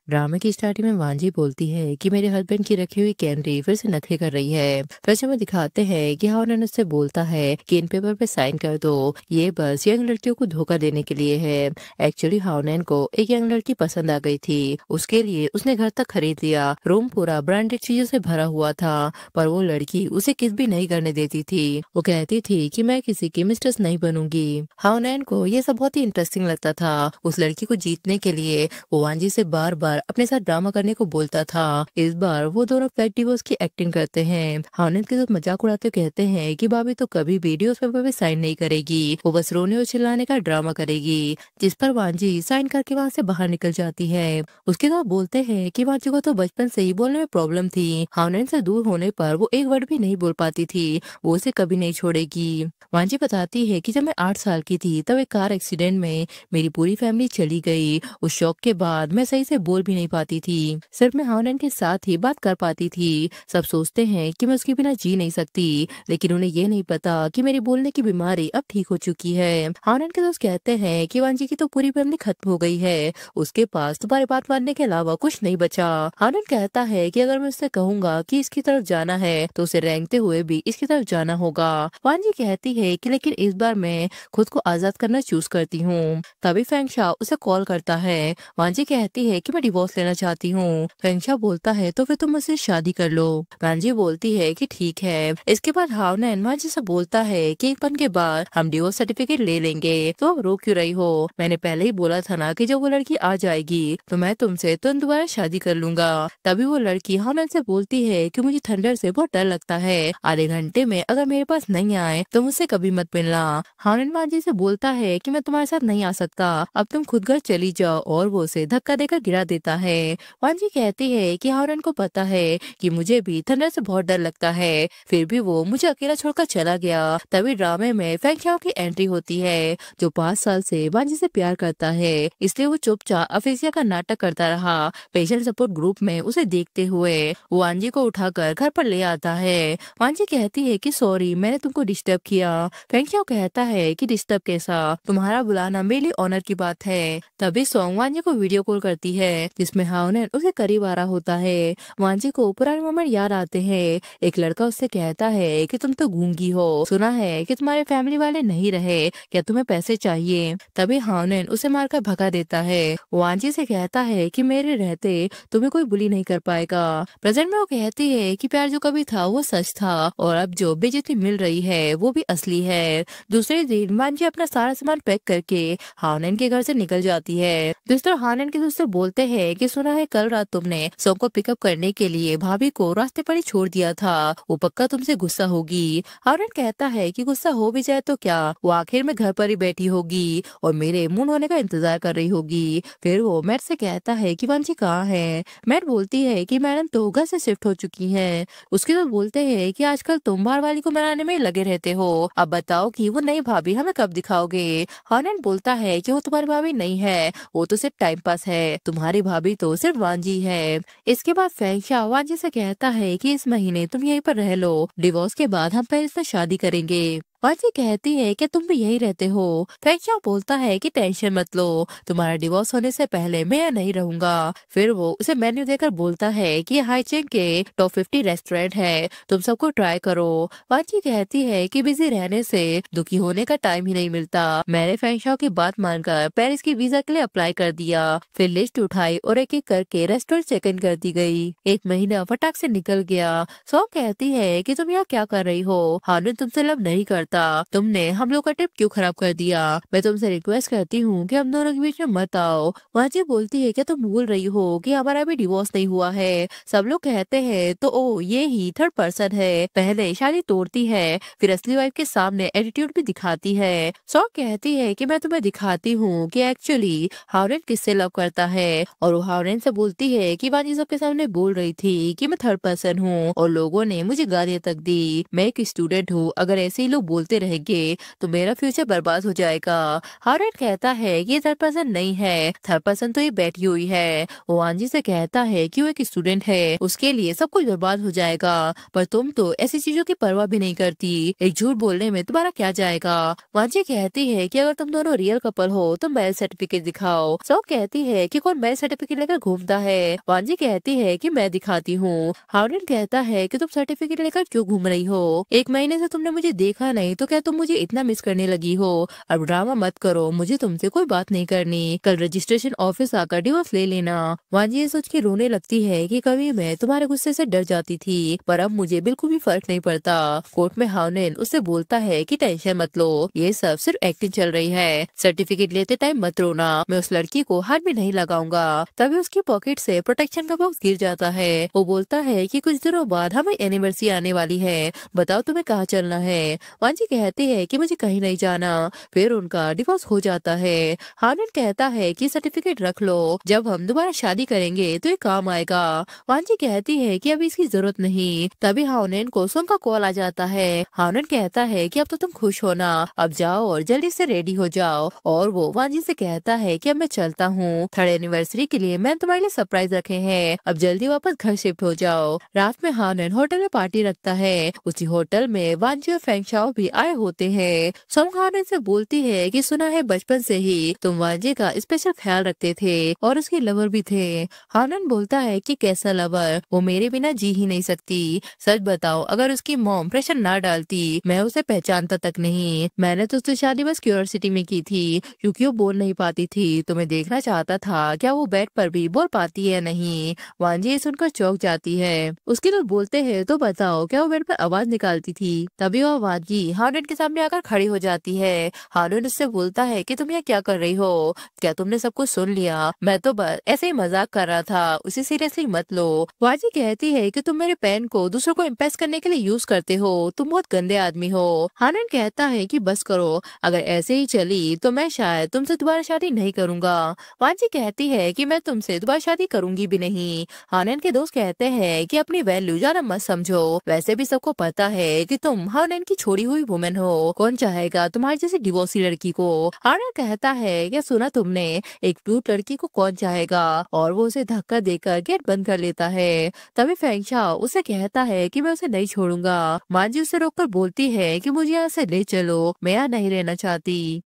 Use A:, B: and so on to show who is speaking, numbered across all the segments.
A: ड्रामे की स्टार्टिंग में वांजी बोलती है कि मेरे हस्बैंड की रखी हुई कैमरे फिर से नखरे कर रही है। फिर से वो दिखाते हैं कि हाउनन उससे बोलता है कि इन पेपर पे साइन कर दो, ये बस यंग लड़कियों को धोखा देने के लिए है। एक्चुअली हाउनन को एक यंग लड़की पसंद आ गई थी, उसके लिए उसने घर तक खरीद लिया। रूम पूरा ब्रांडेड चीजों से भरा हुआ था, पर वो लड़की उसे किस भी नहीं करने देती थी। वो कहती थी कि मैं किसी की मिस्ट्रेस नहीं बनूंगी। हाउनन को ये सब बहुत ही इंटरेस्टिंग लगता था। उस लड़की को जीतने के लिए वो वांजी से बार बार अपने साथ ड्रामा करने को बोलता था। इस बार वो दोनों फेक डिवोर्स की एक्टिंग करते हैं। हाउनन के साथ मजाक उड़ाते हुए कहते हैं कि भाभी तो कभी भी डिवोर्स पेपर पे साइन नहीं करेगी, वो बस रोने और चिल्लाने का ड्रामा करेगी। जिस पर वांजी साइन करके वहाँ से बाहर निकल जाती है। उसके बाद बोलते हैं कि वांजी को तो बचपन से ही बोलने में प्रॉब्लम थी। हाउनन से दूर होने पर वो एक वर्ड भी नहीं बोल पाती थी, वो उसे कभी नहीं छोड़ेगी। वांजी बताती है कि जब मैं 8 साल की थी तब एक कार एक्सीडेंट में मेरी पूरी फैमिली चली गई। उस शौक के बाद मैं सही से बोल भी नहीं पाती थी, सिर्फ मैं हाउनन के साथ ही बात कर पाती थी। सब सोचते हैं कि मैं उसके बिना जी नहीं सकती, लेकिन उन्हें ये नहीं पता कि मेरी बोलने की बीमारी अब ठीक हो चुकी है। हाउनन के दोस्त कहते हैं कि वांजी की तो पूरी फैमिली खत्म हो गई है, उसके पास तुम्हारी बात मानने के अलावा कुछ नहीं बचा। हाउनन कहता है कि अगर मैं उससे कहूंगा कि इसकी तरफ जाना है तो उसे रेंगते हुए भी इसकी तरफ जाना होगा। वांजी कहती है कि लेकिन इस बार मैं खुद को आजाद करना चूज करती हूँ। तभी फेंगशा उसे कॉल करता है। वांजी कहती है कि मैं डिवोर्स लेना चाहती हूँ। फेंगशा बोलता है तो फिर तुम मुझसे शादी कर लो। वांजी बोलती है कि ठीक है। इसके बाद हाउनन वांजी से बोलता है कि एक पन के बाद हम डिवोर्स सर्टिफिकेट ले लेंगे, तो अब रो क्यों रही हो? मैंने पहले ही बोला था ना कि जब वो लड़की आ जाएगी तो मैं तुमसे तुरंत दोबारा शादी कर लूंगा। तभी वो लड़की हाउनन से बोलती है कि मुझे थंडर से बहुत डर लगता है, आधे घंटे में अगर मेरे पास नहीं आए तो मुझसे कभी मत मिलना। हाउनन वांजी से बोलता है कि मैं तुम्हारे साथ नहीं आ सकता, अब तुम खुद घर चली जाओ, और वो उसे धक्का देकर गिरा देता है। वांजी कहती है कि हाउनन को पता है कि मुझे भी थंडर से बहुत डर लगता है, फिर भी वो मुझे अकेला छोड़कर चला गया। तभी ड्रामे में फेंगशाओ की एंट्री होती है, जो 5 साल से वांजी से प्यार करता है, इसलिए वो चुपचाप अफेसिया का नाटक करता रहा। पेशेंट सपोर्ट ग्रुप में उसे देखते हुए वो वांजी को उठाकर घर पर ले आता है। वांजी कहती है कि सॉरी, मैंने तुमको डिस्टर्ब किया। फेंगशाओ कहता है कि डिस्टर्ब कैसा, तुम्हारा बुलाना मेरे लिए ऑनर की बात है। तभी सोंग वांजी को वीडियो कॉल करती है, जिसमें हाउनन उसे करीब आ रहा होता है। वांजी को पुराने मोमेंट याद आते हैं। एक लड़का उससे कहता है कि तुम तो गूंगी हो, सुना है कि तुम्हारे फैमिली वाले नहीं रहे, क्या तुम्हें पैसे चाहिए? तभी हाउनन उसे मारकर भगा देता है। वांजी से कहता है कि मेरे रहते तुम्हें कोई बुली नहीं कर पाएगा। प्रेजेंट में वो कहती है कि प्यार जो कभी था वो सच था, और अब जो बेइज्जती मिल रही है वो भी असली है। दूसरे दिन वांजी अपना सारा सामान पैक करके हाउनन के घर से निकल जाती है। दोस्तों हाउनन के दोस्त बोलते हैं कि सुना है कल रात तुमने सोंग को पिकअप करने के लिए भाभी को रास्ते पर ही छोड़ दिया था, वो पक्का तुमसे गुस्सा होगी। हाउनन कहता है कि गुस्सा हो भी जाए तो क्या, वो आखिर में घर पर ही बैठी होगी और मेरे मुंह होने का इंतजार कर रही होगी। फिर वो मैट से कहता है कि वांजी कहाँ है? मैट बोलती है कि मैडम तो घर से शिफ्ट हो चुकी है। उसके तो बोलते हैं कि आजकल तुम बाहर वाली को मनाने में लगे रहते हो, अब बताओ कि वो नई भाभी हमें कब दिखाओगे? हाउनन बोलता है कि वो तुम्हारी भाभी नहीं है, वो तो सिर्फ टाइम पास है, तुम्हारी भाभी तो सिर्फ वांजी है। इसके बाद फेंगशा वांजी से कहता है कि इस महीने तुम यहीं पर रह लो, डिवोर्स के बाद हम पेरिस में शादी करेंगे। वांजी कहती है कि तुम भी यहीं रहते हो। फेंगशा बोलता है कि टेंशन मत लो, तुम्हारा डिवोर्स होने से पहले मैं यहाँ नहीं रहूंगा। फिर वो उसे मेन्यू देकर बोलता है कि हाईचेंग के टॉप 50 रेस्टोरेंट है, तुम सबको ट्राई करो। वांजी कहती है कि बिजी रहने से दुखी होने का टाइम ही नहीं मिलता। मैंने फेंगशा की बात मानकर पेरिस की वीजा के लिए अप्लाई कर दिया। फिर लिस्ट उठाई और एक एक करके रेस्टोरेंट चेक इन कर दी गई। एक महीना फटाक से निकल गया। सो कहती है कि तुम यहाँ क्या कर रही हो, हाउनन तुमसे लव नहीं करता, तुमने हम लोग का ट्रिप क्यों खराब कर दिया? मैं तुमसे रिक्वेस्ट करती हूँ कि हम दोनों के बीच में मत आओ। वांजी बोलती है कि तुम भूल रही हो कि हमारा भी डिवोर्स नहीं हुआ है। सब लोग कहते हैं तो ओ ये ही थर्ड पर्सन है, पहले शादी तोड़ती है, फिर असली वाइफ के सामने एटीट्यूड भी दिखाती है। सो कहती है कि मैं तुम्हें दिखाती हूँ कि एक्चुअली हाउनन किससे लव करता है, और वो हाउनन से बोलती है कि वांजी सबके सामने बोल रही थी कि मैं थर्ड पर्सन हूँ और लोगों ने मुझे गालियाँ तक दी। मैं एक स्टूडेंट हूँ, अगर ऐसे ही लोग बोलते रहेंगे तो मेरा फ्यूचर बर्बाद हो जाएगा। हार्नेट कहता है कि ये थर्ड पर्सन नहीं है, थर्ड पर्सन तो ये बैठी हुई है। वो वांजी से कहता है कि वो एक स्टूडेंट है, उसके लिए सब कुछ बर्बाद हो जाएगा, पर तुम तो ऐसी चीजों की परवाह भी नहीं करती, एक झूठ बोलने में तुम्हारा क्या जाएगा। वांजी कहती है कि अगर तुम दोनों रियल कपल हो तो मैरिज सर्टिफिकेट दिखाओ। सो कहती है कि कौन मैरिज सर्टिफिकेट लेकर घूमता है। वांजी कहती है कि मैं दिखाती हूँ। हार्नेट कहता है कि तुम सर्टिफिकेट लेकर क्यों घूम रही हो, एक महीने से तुमने मुझे देखा नहीं तो क्या तुम मुझे इतना मिस करने लगी हो। अब ड्रामा मत करो, मुझे तुमसे कोई बात नहीं करनी, कल रजिस्ट्रेशन ऑफिस आकर डिवोर्स ले लेना। वांजी ये सोच के रोने लगती है कि कभी मैं तुम्हारे गुस्से से डर जाती थी, पर अब मुझे बिल्कुल भी फर्क नहीं पड़ता। कोर्ट में हार्नेट उससे बोलता है कि टेंशन मत लो, ये सब सिर्फ एक्टिंग चल रही है, सर्टिफिकेट लेते टाइम मत रोना, मैं उस लड़की को हाथ भी नहीं लगाऊंगा। तभी उसकी पॉकेट से प्रोटेक्शन का बॉक्स गिर जाता है। वो बोलता है कि कुछ दिनों बाद हमें एनिवर्सरी आने वाली है, बताओ तुम्हें कहाँ चलना है। वांजी कहती है कि मुझे कहीं नहीं जाना। फिर उनका डिवोर्स हो जाता है। हार्नेट कहता है कि सर्टिफिकेट रख लो, जब हम दोबारा शादी करेंगे तो ये काम आएगा। वांजी कहती है कि अभी इसकी जरूरत नहीं। तभी हार्नेट को सुन का कॉल आ जाता है। हार्नेट कहता है कि अब तो तुम खुश हो ना, अब जाओ और जल्दी से रेडी हो जाओ। और वो वांजी से कहता है कि अब मैं चलता हूँ, थर्ड एनिवर्सरी के लिए मैंने तुम्हारे लिए सरप्राइज रखे हैं, अब जल्दी वापस घर शिफ्ट हो जाओ। रात में हार्नेट होटल में पार्टी रखता है। उसी होटल में वांजी और फेंग शाओ भी आए होते हैं। सोंग हार्नेट से बोलती है कि सुना है बचपन से ही तुम वांजी का स्पेशल ख्याल रखते थे और उसके लवर भी थे। हार्नेट बोलता है कि कैसा लवर, वो मेरे बिना जी ही नहीं सकती, सच बताओ अगर उसकी मॉम प्रेशर ना डालती मैं उसे पहचानता तक नहीं। मैंने तो उससे शादी बस क्यूरियोसिटी में की थी, क्योंकि वो बोल नहीं पाती थी तो मैं देखना चाहता था क्या वो बेड पर भी बोल पाती है नहीं। वांजी ये सुनकर चौंक जाती है। उसके लोग बोलते हैं तो बताओ क्या वो बेड पर आवाज निकालती थी। तभी वो वांजी हार्नेट के सामने आकर खड़ी हो जाती है। हार्नेट उससे बोलता है कि तुम यहाँ क्या कर रही हो, क्या तुमने सब कुछ सुन लिया, मैं तो बस ऐसे ही मजाक कर रहा था, उसे सीरियसली मत लो। वांजी कहती है कि तुम मेरे पेन को दूसरों को इम्प्रेस करने के लिए यूज करते हो, तुम बहुत गंदे आदमी हो। हार्नेट कहता है कि बस करो, अगर ऐसे ही चली तो मैं शायद तुमसे दोबारा शादी नहीं करूंगा। वांजी कहती है कि मैं तुमसे दोबारा शादी करूंगी भी नहीं। हार्नेट के दोस्त कहते हैं कि अपनी वैल्यू ज्यादा मत समझो, वैसे भी सबको पता है कि तुम हार्नेट की छोड़ी हुई वुमेन हो, कौन चाहेगा तुम्हारी जैसी डिवोर्सी लड़की को। हार्नेट कहता है क्या सुना तुमने, एक क्यूट लड़की को कौन चाहेगा, और वो उसे धक्का देकर गेट बंद कर लेता है। तभी फेंग शाओ उसे कहता है कि मैं उसे नहीं छोड़ूंगा। वांजी उसे रोककर बोलती है कि मुझे यहाँ से ले चलो, मैं यहाँ नहीं रहना चाहती।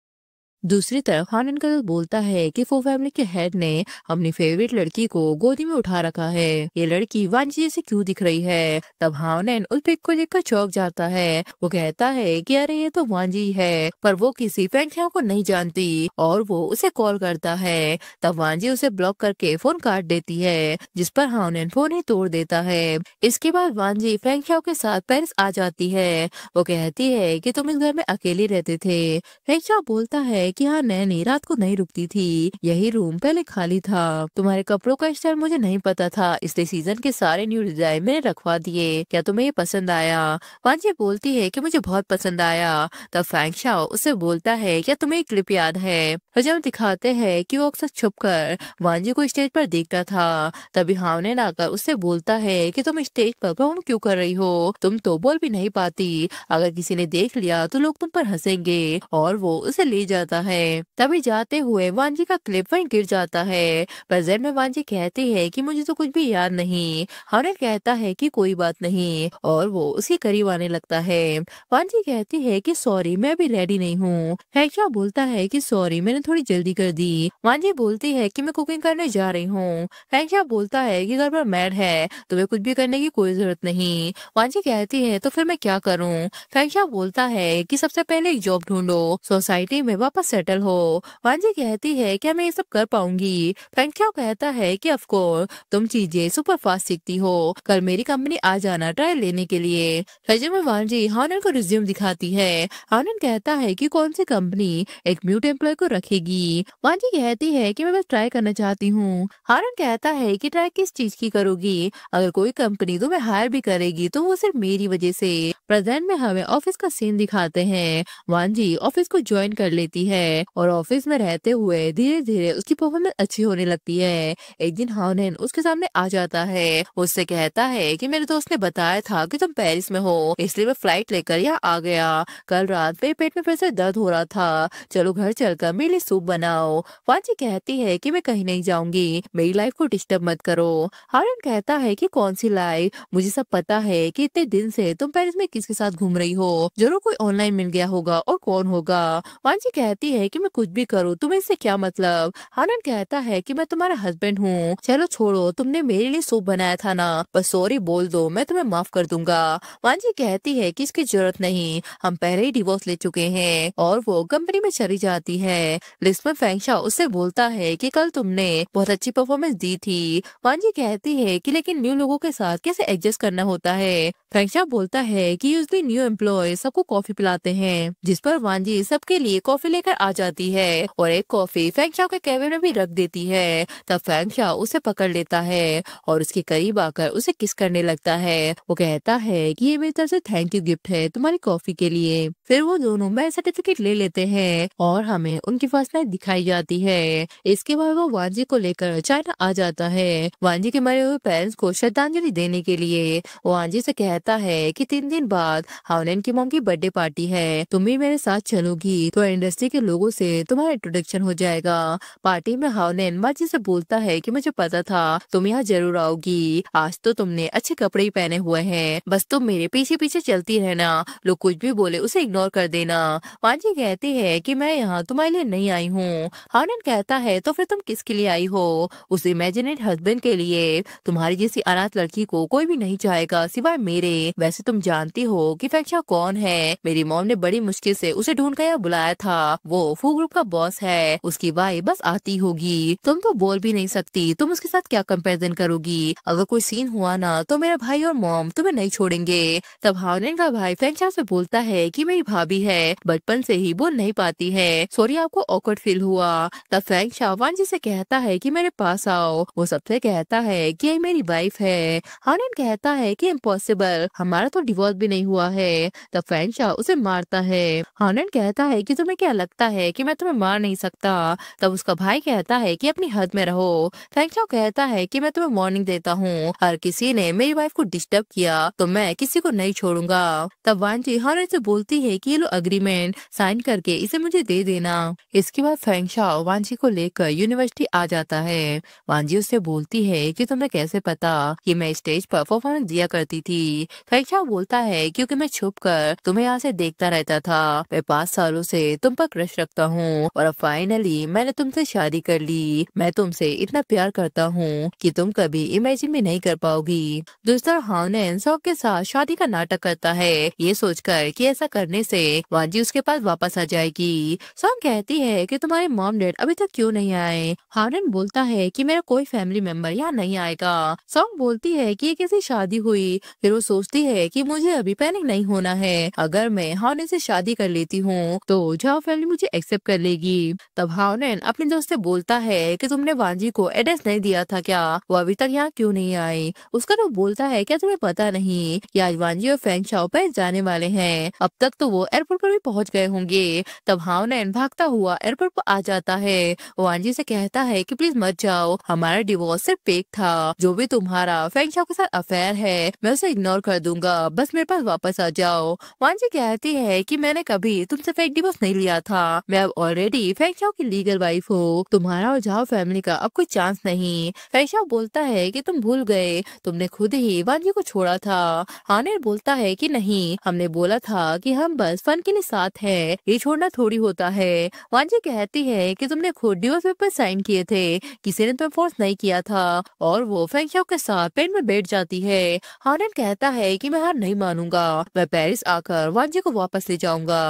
A: दूसरी तरफ हार्नेट का दोस्त बोलता है कि फो फैमिली के हेड ने अपनी फेवरेट लड़की को गोदी में उठा रखा है, ये लड़की वांजी जैसी क्यों दिख रही है। तब हार्नेट उस पिक को देखकर चौंक जाता है। वो कहता है कि अरे ये तो वांजी है, पर वो किसी फेंग शाओ को नहीं जानती और वो उसे कॉल करता है। तब वांजी उसे ब्लॉक करके फोन काट देती है, जिस पर हार्नेट फोन ही तोड़ देता है। इसके बाद वांजी फेंग शाओ के साथ पेरिस आ जाती है। वो कहती है कि तुम इस घर में अकेले रहते थे। फेंग शाओ बोलता है कि हाँ नैनी रात को नहीं रुकती थी, यही रूम पहले खाली था, तुम्हारे कपड़ों का स्टाइल मुझे नहीं पता था, इसलिए सीजन के सारे न्यू डिजाइन मैंने रखवा दिए, क्या तुम्हें ये पसंद आया। वांजी बोलती है कि मुझे बहुत पसंद आया। तब फेंग शाओ उससे बोलता है क्या तुम्हें एक क्लिप याद है, जब दिखाते हैं कि वो अक्सर छुपकर वांजी को स्टेज पर देखता था। तभी हार्नेट आकर उससे बोलता है कि तुम स्टेज पर परफॉर्म क्यों कर रही हो, तुम तो बोल भी नहीं पाती, अगर किसी ने देख लिया तो लोग तुम पर हंसेंगे, और वो उसे ले जाता है। तभी जाते हुए वांजी का क्लिप वहीं गिर जाता है। प्रेजेंट में वांजी कहती है कि मुझे तो कुछ भी याद नहीं। हार्नेट कहता है कि कोई बात नहीं, और वो उसके करीब आने लगता है। वांजी कहती है कि सॉरी मैं अभी रेडी नहीं हूँ। फेंग शाओ बोलता है कि सॉरी मैंने थोड़ी जल्दी कर दी। वांजी बोलती है कि मैं कुकिंग करने जा रही हूँ। फेंग शाओ बोलता है कि घर पर मैड है, तुम्हें कुछ भी करने की कोई जरूरत नहीं। वांजी कहती है तो फिर मैं क्या करूँ। फेंग शाओ बोलता है कि सबसे पहले एक जॉब ढूंढो, सोसाइटी में वापस सेटल हो। वांजी कहती है क्या मैं ये सब कर पाऊंगी। फेंग शाओ कहता है कि ऑफ कोर्स तुम चीजें सुपर फास्ट सीखती हो, कल मेरी कंपनी आ जाना ट्रायल लेने के लिए। सच में वांजी हार्नेट को रिज्यूम दिखाती है। हार्नेट कहता है कि कौन सी कंपनी एक म्यूट एम्प्लॉय को रखेगी। वांजी कहती है कि मैं बस ट्राई करना चाहती हूँ। हार्नेट कहता है कि ट्राई किस चीज की करोगी, अगर कोई कंपनी तुम्हें हायर भी करेगी तो वो सिर्फ मेरी वजह से। प्रेजेंट में हमें ऑफिस का सीन दिखाते हैं। वांजी ऑफिस को ज्वाइन कर लेती है। है और ऑफिस में रहते हुए धीरे धीरे उसकी परफॉर्मेंस अच्छी होने लगती है। एक दिन हाउनन उसके सामने आ जाता है, उससे कहता है कि मेरे दोस्त ने बताया था कि तुम पेरिस में हो, इसलिए मैं फ्लाइट लेकर यहाँ आ गया। कल रात मेरे पेट में फिर से दर्द हो रहा था, चलो घर चलकर मेरे लिए सूप बनाओ। वांजी कहती है कि मैं कहीं नहीं जाऊंगी, मेरी लाइफ को डिस्टर्ब मत करो। हारन कहता है कि कौन सी लाइफ, मुझे सब पता है कि इतने दिन से तुम पेरिस में किसके साथ घूम रही हो, जरूर कोई ऑनलाइन मिल गया होगा, और कौन होगा। वांजी कहती है कि मैं कुछ भी करूँ, तुम्हें इससे क्या मतलब। हारन कहता है कि मैं तुम्हारा हस्बैंड हूँ, चलो छोड़ो, तुमने मेरे लिए सूप बनाया था ना, बस सॉरी बोल दो, मैं तुम्हें माफ कर दूंगा। वांजी कहती है कि इसकी जरूरत नहीं, हम पहले ही डिवोर्स ले चुके हैं, और वो कंपनी में चली जाती है। लिस्ट में फेंगशा उससे बोलता है कि कल तुमने बहुत अच्छी परफॉर्मेंस दी थी। वांजी कहती है कि लेकिन न्यू लोगों के साथ कैसे एडजस्ट करना होता है। फेंगशा बोलता है कि यूजली न्यू एम्प्लॉय सबको कॉफी पिलाते हैं, जिस पर वांजी सबके लिए कॉफी लेकर आ जाती है और एक कॉफी फेंगशा के केबिन में भी रख देती है। तब फेंगशा उसे पकड़ लेता है और उसके करीब आकर उसे किस करने लगता है। वो कहता है कि ये मेरी तरफ से थैंक यू गिफ्ट है तुम्हारी कॉफी के लिए। फिर वो दोनों मैरिज सर्टिफिकेट ले लेते हैं और हमें उनकी फर्स्ट नाइट दिखाई जाती है। इसके बाद वो वांजी को लेकर चाइना आ जाता है, वांजी के मरे हुए पेरेंट्स को श्रद्धांजलि देने के लिए। वो वांजी से कहता है कि 3 दिन बाद हाउनन की मॉम की बर्थडे पार्टी है, तुम भी मेरे साथ चलोगी तो इंडस्ट्री के लोगों से तुम्हारा इंट्रोडक्शन हो जाएगा। पार्टी में हाउनन वांजी से बोलता है कि मुझे पता था तुम यहाँ जरूर आओगी, आज तो तुमने अच्छे कपड़े ही पहने हुए हैं, बस तुम मेरे पीछे पीछे चलती रहना, लोग कुछ भी बोले उसे इग्नोर कर देना। वांजी कहती है कि मैं यहाँ तुम्हारे लिए नहीं आई हूँ। हाउनन कहता है तो फिर तुम किसके लिए आई हो। उस इमेजिनेट हस्बैंड के लिए, तुम्हारी जैसी अनाथ लड़की को कोई भी नहीं चाहेगा सिवाय मेरे। वैसे तुम जानती हो कि फेंगशा कौन है, मेरी मॉम ने बड़ी मुश्किल से उसे ढूंढ कर यहाँ बुलाया था, वो फू ग्रुप का बॉस है, उसकी वाइफ बस आती होगी, तुम तो बोल भी नहीं सकती, तुम उसके साथ क्या कंपेरिजन करोगी। अगर कोई सीन हुआ ना तो मेरा भाई और मॉम तुम्हें नहीं छोड़ेंगे। तब हाउनन का भाई फेंगशा से बोलता है कि मेरी भाभी है, बचपन से ही बोल नहीं पाती है, सॉरी आपको ऑकवर्ड फील हुआ। तब फेंगशा वांजी से कहता है कि मेरे पास आओ। वो सबसे कहता है कि ये मेरी वाइफ है। हाउनन कहता है कि इम्पॉसिबल, हमारा तो डिवोर्स भी नहीं हुआ है। तब फेंगशा उसे मारता है। हाउनन कहता है कि तुम्हें क्या लगता है कि मैं तुम्हें मार नहीं सकता। तब उसका भाई कहता है कि अपनी हद में रहो। फेंगशा कहता है कि मैं तुम्हें वार्निंग देता हूँ, हर किसी ने मेरी वाइफ को डिस्टर्ब किया तो मैं किसी को नहीं छोड़ूंगा। तब वांजी हाउनन से बोलती है कि ये लो एग्रीमेंट, साइन करके इसे मुझे दे देना। इसके बाद फेंगशा वांजी को लेकर यूनिवर्सिटी आ जाता है। वांजी उससे बोलती है कि तुम्हें कैसे पता कि मैं स्टेज पर परफॉर्मेंस दिया करती थी। फेंगशा बोलता है क्योंकि मैं छुप कर तुम्हें यहाँ से देखता रहता था, मैं 5 सालों से तुम पर क्रश रखता हूँ और अब फाइनली मैंने तुमसे शादी कर ली। मैं तुमसे इतना प्यार करता हूँ कि तुम कभी इमेजिन भी नहीं कर पाओगी। दूसरा हाउनन सॉन्ग के साथ शादी का नाटक करता है, ये सोचकर कि ऐसा करने से वांजी उसके पास वापस आ जाएगी। सॉन्ग कहती है कि तुम्हारे मॉम डैड अभी तक क्यों नहीं आए। हाउनन बोलता है कि मेरा कोई फैमिली मेंबर यहाँ नहीं आएगा। सॉन्ग बोलती है कि ये कैसी शादी हुई। फिर वो सोचती है कि मुझे अभी पैनिक नहीं होना है, अगर मैं हाउनन से शादी कर लेती हूँ तो जाओ फैमिली मुझे एक्सेप्ट कर लेगी। तब हाउनन अपने दोस्त से बोलता है कि तुमने वांजी को एड्रेस नहीं दिया था क्या, वो अभी तक यहाँ क्यों नहीं आई। उसका तो बोलता है क्या तुम्हें पता नहीं कि आज वांजी और फेंगशा पेरिस जाने वाले हैं, अब तक तो वो एयरपोर्ट पर भी पहुँच गए होंगे। तब हाउनन भागता हुआ एयरपोर्ट पर आ जाता है। वांजी से कहता है कि प्लीज मत जाओ, हमारा डिवोर्स सिर्फ फेक था, जो भी तुम्हारा फेंगशा के साथ अफेयर है मैं उसे इग्नोर कर दूंगा, बस मेरे पास वापस आ जाओ। वांजी कहती है कि मैंने कभी तुमसे फेक डिवोर्स नहीं लिया था, मैं अब ऑलरेडी फेंगशा की लीगल वाइफ हूँ, तुम्हारा और जाओ फैमिली का अब कोई चांस नहीं। फेंगशा बोलता है कि तुम भूल गए, तुमने खुद ही वांजी को छोड़ा था। हाउनन बोलता है कि नहीं, हमने बोला था कि हम बस फन के लिए साथ हैं, ये छोड़ना थोड़ी होता है। वांजी कहती है कि तुमने खुद डिवोर्स पेपर साइन किए थे, किसी ने तुम्हें फोर्स नहीं किया था, और वो फेंगशा के साथ पेन में बैठ जाती है। हाउनन कहता है कि मैं हार नहीं मानूंगा, मैं पेरिस आकर वांजी को वापस ले जाऊंगा।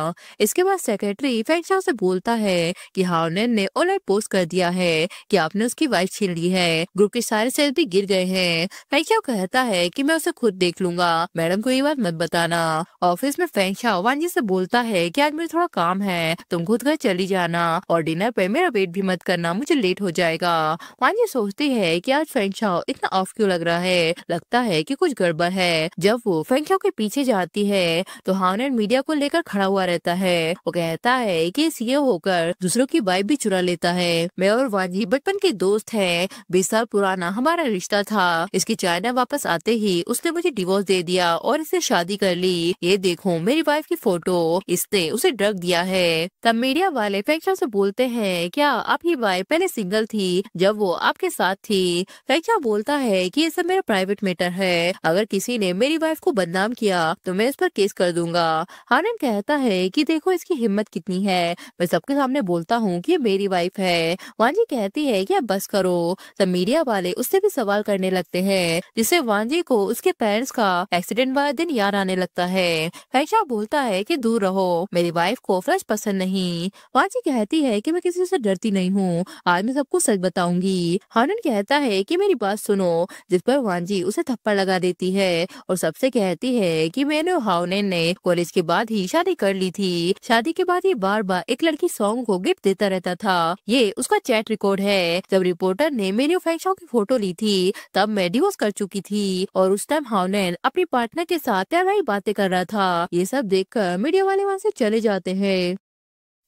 A: इसके बाद सेक्रेटरी फेंगशा से बोलता है कि हाउनन ने ऑनलाइन पोस्ट कर दिया है कि आपने उसकी वाइफ छीन ली है, ग्रुप के सारे सेल्स भी गिर गए हैं। फेंगशा कहता है कि मैं उसे खुद देख लूंगा, मैडम को ये बात मत बताना। ऑफिस में फेंगशा वांजी से बोलता है कि आज मुझे थोड़ा काम है, तुम खुद घर चली जाना और डिनर पे मेरा वेट भी मत करना, मुझे लेट हो जाएगा। वांजी सोचती है कि आज फेंगशा इतना ऑफ क्यों लग रहा है, लगता है कि कुछ गड़बड़ है। जब वो फेंगशा के पीछे जाती है तो हाउनन मीडिया को लेकर खड़ा हुआ रहता है। वो कहता है कि कि सीईओ होकर दूसरों की वाइफ भी चुरा लेता है। मैं और वांजी बचपन के दोस्त हैं। 20 साल पुराना हमारा रिश्ता था। इसकी चाइना वापस आते ही उसने मुझे डिवोर्स दे दिया और इससे शादी कर ली। ये देखो मेरी वाइफ की फोटो, इसने उसे ड्रग दिया है। तब मीडिया वाले फेंगशाओ से बोलते हैं, क्या आपकी वाइफ पहले सिंगल थी जब वो आपके साथ थी? फेंगशाओ बोलता है कि ये सब मेरा प्राइवेट मैटर है। अगर किसी ने मेरी वाइफ को बदनाम किया तो मैं इस पर केस कर दूंगा। हानन कहता है कि देखो इसकी हिम्मत कितनी है, मैं सबके सामने बोलता हूँ कि ये मेरी वाइफ है। वांजी कहती है कि अब बस करो। तब मीडिया वाले उससे भी सवाल करने लगते हैं, जिससे वांजी को उसके पेरेंट्स का एक्सीडेंट वाला दिन याद आने लगता है। फेंगशाओ बोलता है कि दूर रहो, मेरी वाइफ को फ्रेश पसंद नहीं। वांजी कहती है कि मैं किसी से डरती नहीं हूँ, आज मैं सबको सच बताऊंगी। हानन कहता है कि मेरी बात सुनो, जिस पर वांजी उसे थप्पड़ लगा देती है और सबसे कहती है कि मैंने और हानन ने कॉलेज के बाद ही शादी कर ली थी। शादी के बाद ये बार बार एक लड़की सॉन्ग को गिफ्ट देता रहता था। ये उसका चैट रिकॉर्ड है। जब रिपोर्टर ने मेरी और फेंगशाओ की फोटो ली थी तब मैं डिवोर्स कर चुकी थी और उस टाइम हानन अपनी पार्टनर के साथ प्यार भरी बातें कर रहा था। ये सब देखकर मीडिया वाले वहाँ से चले जाते हैं।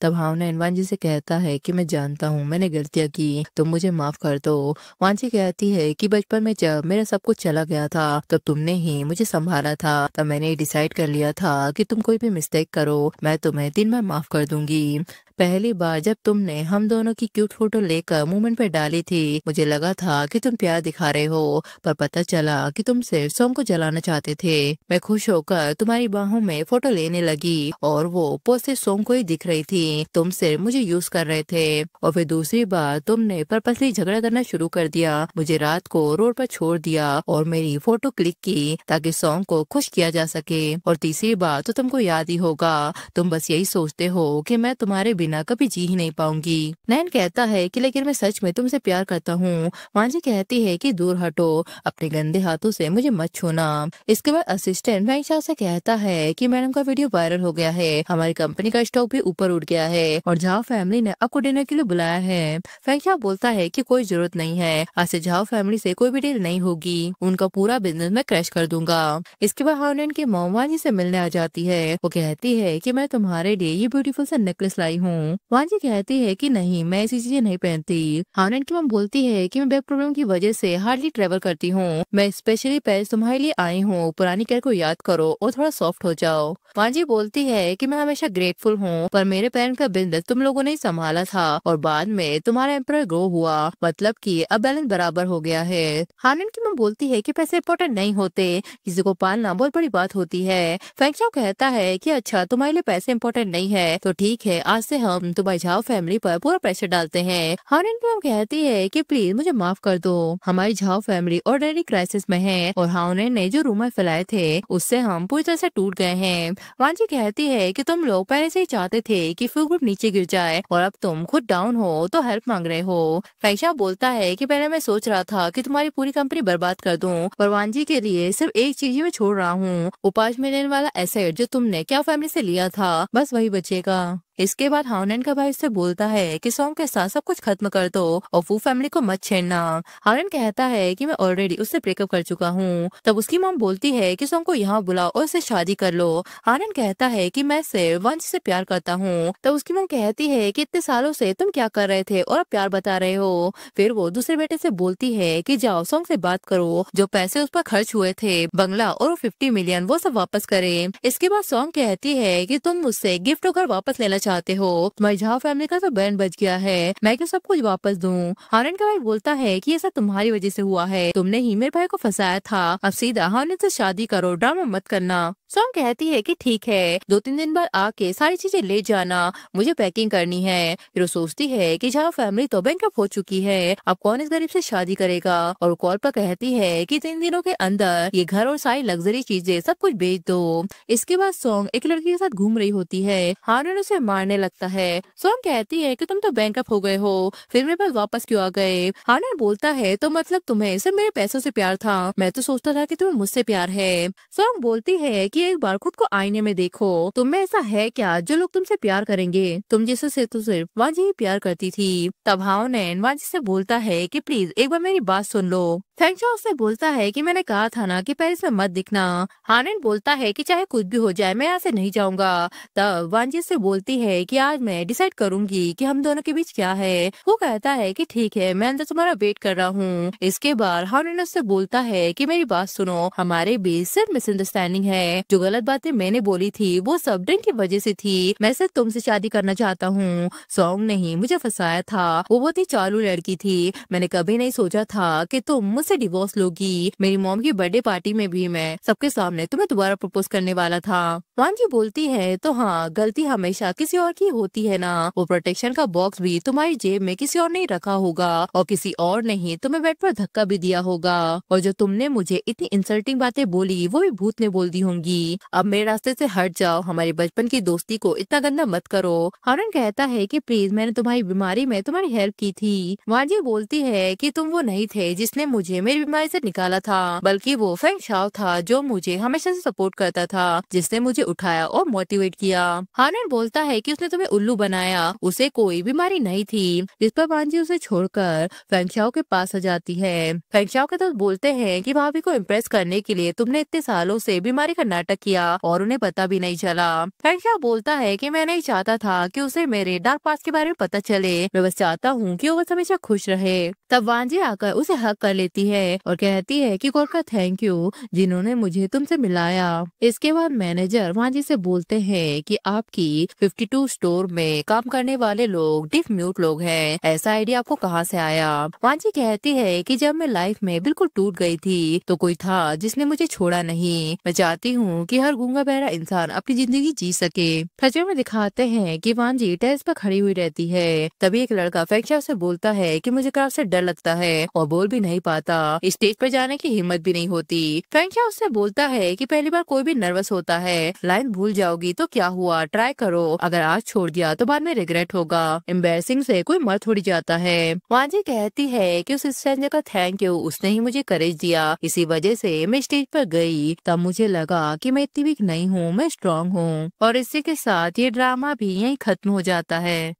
A: तब हानन वांजी से कहता है कि मैं जानता हूँ मैंने गलतियाँ की, तुम मुझे माफ कर दो। वांजी कहती है कि बचपन में जब मेरा सब कुछ चला गया था तब तुमने ही मुझे संभाला था। तब मैंने डिसाइड कर लिया था कि तुम कोई भी मिस्टेक करो मैं तुम्हें दिन भर माफ कर दूंगी। पहली बार जब तुमने हम दोनों की क्यूट फोटो लेकर मूवमेंट पे डाली थी मुझे लगा था कि तुम प्यार दिखा रहे हो, पर पता चला कि तुम सिर्फ सॉन्ग को जलाना चाहते थे। मैं खुश होकर तुम्हारी बाहों में फोटो लेने लगी और वो पोस्ट से सॉन्ग को ही दिख रही थी। तुम सिर्फ मुझे यूज कर रहे थे। और फिर दूसरी बार तुमने पर्पसली झगड़ा करना शुरू कर दिया, मुझे रात को रोड पर छोड़ दिया और मेरी फोटो क्लिक की ताकि सॉन्ग को खुश किया जा सके। और तीसरी बार तो तुमको याद ही होगा, तुम बस यही सोचते हो कि मैं तुम्हारे बिना कभी जी ही नहीं पाऊंगी। नैन कहता है कि लेकिन मैं सच में तुमसे प्यार करता हूँ। वांजी कहती है कि दूर हटो, अपने गंदे हाथों से मुझे मत छूना। इसके बाद असिस्टेंट फेंगशाओ से कहता है कि मैडम का वीडियो वायरल हो गया है, हमारी कंपनी का स्टॉक भी ऊपर उठ गया है और झाओ फैमिली ने आपको डिनर के लिए बुलाया है। फेंगशाओ बोलता है कि कोई जरूरत नहीं है, आज से झाओ फैमिली से कोई भी डील नहीं होगी, उनका पूरा बिजनेस मैं क्रैश कर दूंगा। इसके बाद हानन की मॉम वांजी से मिलने आ जाती है। वो कहती है कि मैं तुम्हारे लिए ये ब्यूटीफुल सा नेकलेस लाई हूँ। वांजी कहती है कि नहीं, मैं ऐसी चीजें नहीं पहनती। हानन की मॉम बोलती है कि मैं बैक प्रॉब्लम की वजह से हार्डली ट्रेवल करती हूँ, मैं स्पेशली पेरिस तुम्हारे लिए आई हूँ, पुरानी केयर को याद करो और थोड़ा सॉफ्ट हो जाओ। वांजी बोलती है कि मैं हमेशा ग्रेटफुल हूँ, पर मेरे पेरेंट्स का बिजनेस तुम लोगों ने ही संभाला था और बाद में तुम्हारा एम्पायर ग्रो हुआ, मतलब कि अब बैलेंस बराबर हो गया है। हानन की मॉम बोलती है कि पैसे इंपॉर्टेंट नहीं होते, किसी को पालना बहुत बड़ी बात होती है। फेंगशाओ कहता है कि अच्छा तुम्हारे लिए पैसे इंपॉर्टेंट नहीं है तो ठीक है, आज से हम तुम्हारी झाओ फैमिली पर पूरा प्रेशर डालते हैं। हानन की मॉम कहती है कि प्लीज मुझे माफ कर दो, हमारी झाओ फैमिली ऑर्डिनरी क्राइसिस में है और हानन ने जो रूमर फैलाए थे उससे हम पूरी तरह से टूट गए हैं। वांजी कहती है कि तुम लोग पहले से ही चाहते थे कि फ्यू ग्रुप नीचे गिर जाए और अब तुम खुद डाउन हो तो हेल्प मांग रहे हो। फेंगशाओ बोलता है कि पहले मैं सोच रहा था कि तुम्हारी पूरी कंपनी बर्बाद कर दूं, पर वांजी के लिए सिर्फ एक चीज ही मैं छोड़ रहा हूँ, वो 5 मिलियन वाला एसेट जो तुमने क्या फैमिली से लिया था, बस वही बचेगा। इसके बाद हानन का भाई उससे बोलता है कि सॉन्ग के साथ सब कुछ खत्म कर दो और फू फैमिली को मत छेड़ना। हानन कहता है कि मैं ऑलरेडी उससे ब्रेकअप कर चुका हूँ। तब उसकी मॉम बोलती है कि सॉन्ग को यहाँ बुलाओ और उससे शादी कर लो। हानन कहता है कि मैं सिर्फ वंश से प्यार करता हूँ। तब उसकी मॉम कहती है कि इतने सालों से तुम क्या कर रहे थे और अब प्यार बता रहे हो। फिर वो दूसरे बेटे से बोलती है कि जाओ सॉन्ग से बात करो, जो पैसे उस पर खर्च हुए थे बंगला और 50 मिलियन वो सब वापस करे। इसके बाद सॉन्ग कहती है कि तुम मुझसे गिफ्ट होकर वापस लेना चाहते हो, तुम्हारी झाओ फैमिली का तो बैंड बज गया है, मैं क्यों सब कुछ वापस दूं। हानन का भाई बोलता है कि ये सब तुम्हारी वजह से हुआ है, तुमने ही मेरे भाई को फंसाया था, अब सीधा हानन से शादी करो, ड्रामा मत करना। सॉन्ग कहती है कि ठीक है, 2-3 दिन बाद आके सारी चीजें ले जाना, मुझे पैकिंग करनी है। फिर वो सोचती है कि झाओ फैमिली तो बैंकरप्ट हो चुकी है, अब कौन इस गरीब से शादी करेगा। और कॉल पर कहती है कि 3 दिनों के अंदर ये घर और सारी लग्जरी चीजें सब कुछ बेच दो। इसके बाद सॉन्ग एक लड़की के साथ घूम रही होती है, हानन उसे मारने लगता है। सॉन्ग कहती है कि तुम तो बैंकअप हो गए हो, फिर मेरे पास वापस क्यों आ गए। हानन बोलता है तो मतलब तुम्हें सिर्फ मेरे पैसों से प्यार था, मैं तो सोचता था कि तुम्हें मुझसे प्यार है। सॉन्ग बोलती है कि कि एक बार खुद को आईने में देखो, तुम में ऐसा है क्या जो लोग तुमसे प्यार करेंगे? तुम जिससे तो सिर्फ वांजी ही प्यार करती थी। तब हाओनेन वांजी से बोलता है कि प्लीज एक बार मेरी बात सुन लो। फेंगशाओ उससे बोलता है कि मैंने कहा था ना कि पेरिस में मत दिखना। हानेन बोलता है कि चाहे कुछ भी हो जाए मैं यहाँ से नहीं जाऊंगा। तब वांजी से बोलती है कि आज मैं डिसाइड करूंगी कि हम दोनों के बीच क्या है। वो कहता है कि ठीक है, मैं अंदर तुम्हारा वेट कर रहा हूँ। इसके बाद हानेन उससे बोलता है कि मेरी बात सुनो, हमारे बीच सिर्फ मिसअंडरस्टैंडिंग है। जो गलत बातें मैंने बोली थी वो सब ड्रिंक की वजह से थी। मैं सिर्फ तुमसे शादी करना चाहता हूँ, सॉन्ग नहीं मुझे फंसाया था। वो बहुत ही चालू लड़की थी। मैंने कभी नहीं सोचा था कि तुम मुझसे डिवोर्स लोगी। मेरी मॉम की बर्थडे पार्टी में भी मैं सबके सामने तुम्हें दोबारा प्रपोज करने वाला था। वांजी बोलती है तो हाँ, गलती हमेशा किसी और की होती है ना। वो प्रोटेक्शन का बॉक्स भी तुम्हारी जेब में किसी और ने रखा होगा और किसी और ने ही तुम्हें बेड पर धक्का भी दिया होगा। और जो तुमने मुझे इतनी इंसल्टिंग बातें बोली वो भी भूत ने बोल दी होंगी। अब मेरे रास्ते से हट जाओ, हमारी बचपन की दोस्ती को इतना गंदा मत करो। हारेन कहता है कि प्लीज मैंने तुम्हारी बीमारी में तुम्हारी हेल्प की थी। वांजी बोलती है कि तुम वो नहीं थे जिसने मुझे मेरी बीमारी से निकाला था, बल्कि वो फेंगशाओ था जो मुझे हमेशा से सपोर्ट करता था, जिसने मुझे उठाया और मोटिवेट किया। हारेन बोलता है कि उसने तुम्हें उल्लू बनाया, उसे कोई बीमारी नहीं थी। जिस पर वांजी उसे छोड़कर फेंगशाओ के पास आ जाती है। फेंगशाओ के दोस्त बोलते हैं कि भाभी को इम्प्रेस करने के लिए तुमने इतने सालों से बीमारी का नाटक किया और उन्हें पता भी नहीं चला। फेंगशाओ बोलता है कि मैं नहीं चाहता था कि उसे मेरे डार्क पास्ट के बारे में पता चले, मैं बस चाहता हूँ कि वो बस हमेशा खुश रहे। तब वांजी आकर उसे हक कर लेती है और कहती है कि गॉड का थैंक यू जिन्होंने मुझे तुमसे मिलाया। इसके बाद मैनेजर वांजी से बोलते हैं कि आपकी 52 स्टोर में काम करने वाले लोग डिफ म्यूट लोग हैं। ऐसा आइडिया आपको कहाँ से आया? वांजी कहती है कि जब मैं लाइफ में बिल्कुल टूट गई थी तो कोई था जिसने मुझे छोड़ा नहीं। मैं चाहती हूँ कि हर गूंगा बहरा इंसान अपनी जिंदगी जी सके। खजूर में दिखाते हैं कि वांजी टेरेस पर खड़ी हुई रहती है। तभी एक लड़का फेंगशाओ से बोलता है कि मुझे क्राउड से डर लगता है और बोल भी नहीं पाता, स्टेज पर जाने की हिम्मत भी नहीं होती। फेंगशाओ उससे बोलता है कि पहली बार कोई भी नर्वस होता है, लाइन भूल जाओगी तो क्या हुआ, ट्राई करो, अगर आज छोड़ दिया तो बाद में रिग्रेट होगा। एम्बैरसिंग से कोई मर थोड़ी जाता है। वांजी कहती है कि उस स्ट्रेंजर का थैंक यू, उसने ही मुझे करेज दिया, इसी वजह से मैं स्टेज पर गई। तब मुझे लगा कि मैं इतनी वीक नहीं हूँ, मैं स्ट्रांग हूँ। और इसी के साथ ये ड्रामा भी यहीं खत्म हो जाता है।